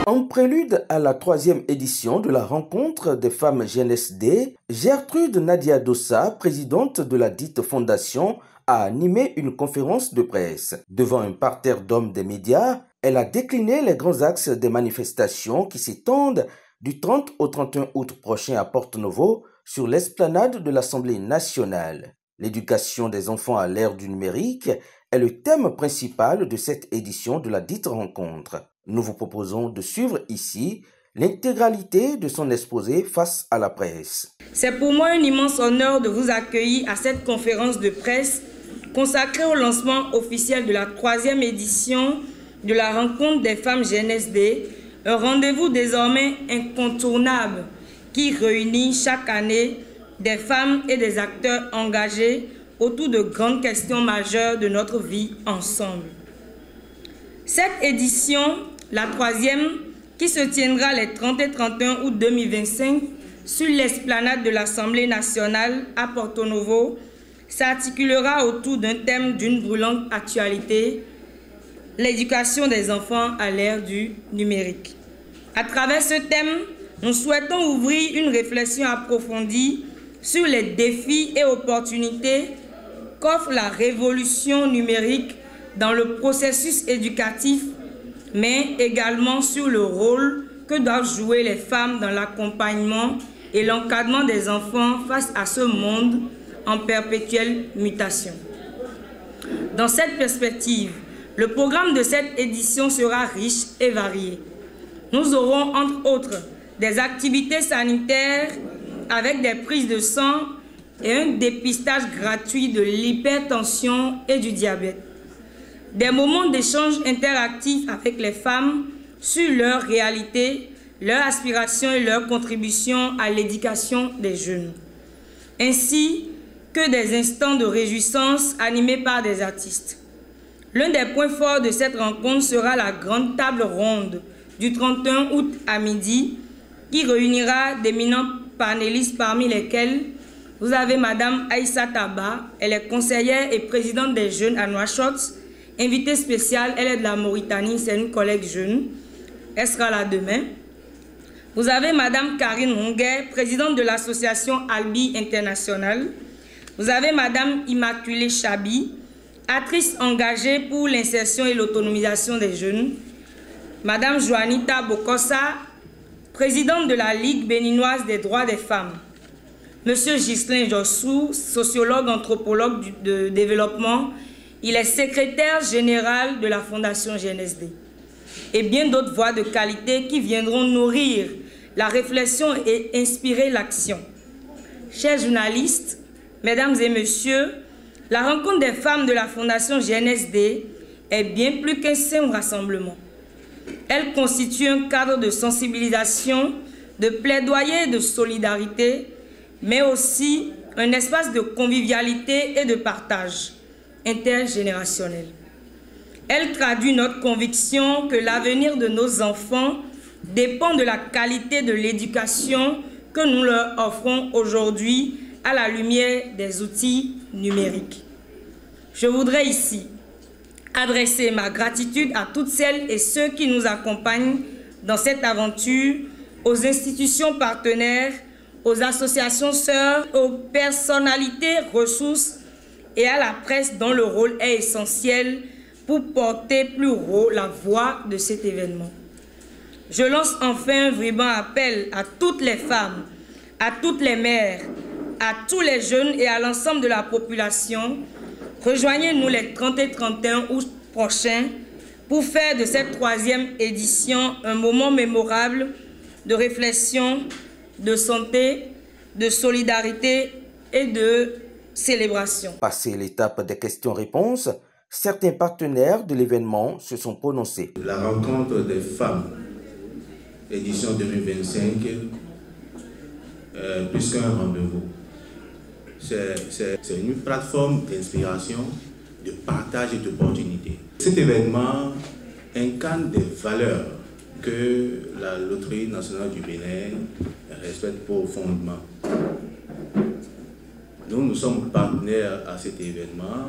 En prélude à la 3e édition de la rencontre des femmes GNSD, Gertrude Nadia Dossa, présidente de la dite fondation, a animé une conférence de presse. Devant un parterre d'hommes des médias, elle a décliné les grands axes des manifestations qui s'étendent du 30 au 31 août prochain à Porto-Novo sur l'esplanade de l'Assemblée nationale. L'éducation des enfants à l'ère du numérique est le thème principal de cette édition de la dite rencontre. Nous vous proposons de suivre ici l'intégralité de son exposé face à la presse. C'est pour moi un immense honneur de vous accueillir à cette conférence de presse consacrée au lancement officiel de la 3e édition de la rencontre des femmes GNSD, un rendez-vous désormais incontournable qui réunit chaque année des femmes et des acteurs engagés autour de grandes questions majeures de notre vie ensemble. Cette édition, la 3e, qui se tiendra les 30 et 31 août 2025 sur l'esplanade de l'Assemblée nationale à Porto-Novo, s'articulera autour d'un thème d'une brûlante actualité, l'éducation des enfants à l'ère du numérique. À travers ce thème, nous souhaitons ouvrir une réflexion approfondie sur les défis et opportunités qu'offre la révolution numérique dans le processus éducatif, mais également sur le rôle que doivent jouer les femmes dans l'accompagnement et l'encadrement des enfants face à ce monde en perpétuelle mutation. Dans cette perspective, le programme de cette édition sera riche et varié. Nous aurons, entre autres, des activités sanitaires avec des prises de sang et un dépistage gratuit de l'hypertension et du diabète. Des moments d'échange interactifs avec les femmes sur leur réalité, leurs aspirations et leurs contributions à l'éducation des jeunes, ainsi que des instants de réjouissance animés par des artistes. L'un des points forts de cette rencontre sera la grande table ronde du 31 août à midi, qui réunira d'éminents panélistes parmi lesquels vous avez Madame Aïssa Taba, elle est conseillère et présidente des jeunes à Nouakchott. Invitée spéciale, elle est de la Mauritanie, c'est une collègue jeune. Elle sera là demain. Vous avez Madame Karine Honguet, présidente de l'association Albi International. Vous avez Madame Immaculée Chabi, actrice engagée pour l'insertion et l'autonomisation des jeunes. Madame Joanita Bokossa, présidente de la Ligue béninoise des droits des femmes. Monsieur Ghislain Jossou, sociologue, anthropologue de développement, il est secrétaire général de la Fondation GNSD. Et bien d'autres voix de qualité qui viendront nourrir la réflexion et inspirer l'action. Chers journalistes, mesdames et messieurs, la rencontre des femmes de la Fondation GNSD est bien plus qu'un simple rassemblement. Elle constitue un cadre de sensibilisation, de plaidoyer et de solidarité, mais aussi un espace de convivialité et de partage intergénérationnel. Elle traduit notre conviction que l'avenir de nos enfants dépend de la qualité de l'éducation que nous leur offrons aujourd'hui à la lumière des outils numériques. Je voudrais ici adresser ma gratitude à toutes celles et ceux qui nous accompagnent dans cette aventure, aux institutions partenaires, aux associations sœurs, aux personnalités ressources et à la presse dont le rôle est essentiel pour porter plus haut la voix de cet événement. Je lance enfin un vibrant appel à toutes les femmes, à toutes les mères, à tous les jeunes et à l'ensemble de la population. Rejoignez-nous les 30 et 31 août prochains pour faire de cette 3e édition un moment mémorable de réflexion, de santé, de solidarité et de célébration. Passé l'étape des questions-réponses, certains partenaires de l'événement se sont prononcés. La rencontre des femmes, édition 2025, plus qu'un rendez-vous. C'est une plateforme d'inspiration, de partage et d'opportunités. Cet événement incarne des valeurs que la Loterie nationale du Bénin respecte profondément. Nous sommes partenaires à cet événement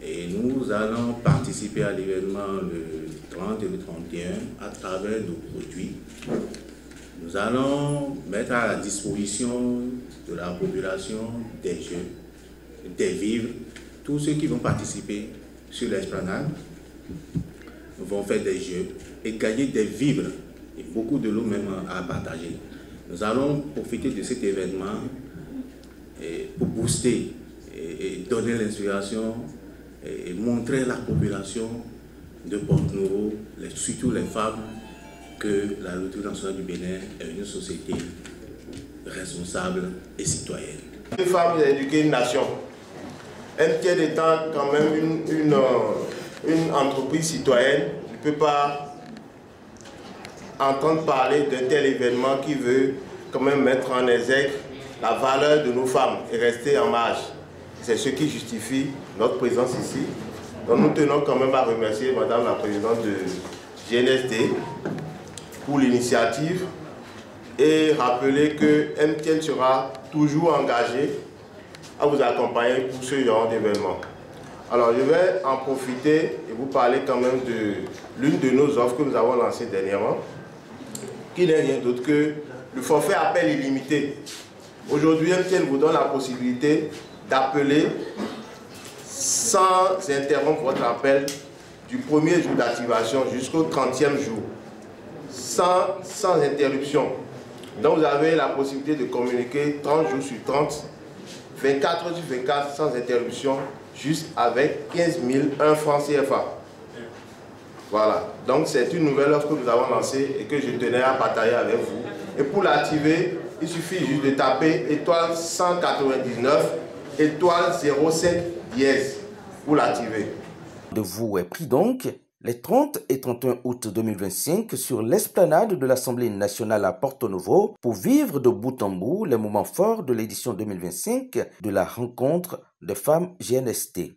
et nous allons participer à l'événement le 30 et le 31 à travers nos produits. Nous allons mettre à la disposition de la population des jeux, des vivres. Tous ceux qui vont participer sur l'esplanade vont faire des jeux et gagner des vivres et beaucoup de l'eau même à partager. Nous allons profiter de cet événement pour booster et donner l'inspiration et montrer à la population de Porto-Novo, surtout les femmes, que la Loterie nationale du Bénin est une société responsable et citoyenne. Une femme éduquer une nation. MTN étant quand même une entreprise citoyenne, je ne peux pas entendre parler d'un tel événement qui veut quand même mettre en exergue la valeur de nos femmes et rester en marge. C'est ce qui justifie notre présence ici. Donc nous tenons quand même à remercier Madame la Présidente de GNSD pour l'initiative et rappeler que MTN sera toujours engagé à vous accompagner pour ce genre d'événement. Alors je vais en profiter et vous parler quand même de l'une de nos offres que nous avons lancées dernièrement, qui n'est rien d'autre que le forfait appel illimité. Aujourd'hui, MTN vous donne la possibilité d'appeler sans interrompre votre appel du premier jour d'activation jusqu'au 30e jour, sans interruption. Donc vous avez la possibilité de communiquer 30 jours sur 30, 24 heures sur 24 sans interruption, juste avec 15 001 francs CFA. Voilà, donc c'est une nouvelle offre que nous avons lancée et que je tenais à partager avec vous. Et pour l'activer, il suffit juste de taper étoile 199, étoile 05 dièse pour l'activer. De vous est pris donc les 30 et 31 août 2025 sur l'esplanade de l'Assemblée nationale à Porto-Novo pour vivre de bout en bout les moments forts de l'édition 2025 de la rencontre des femmes GNSD.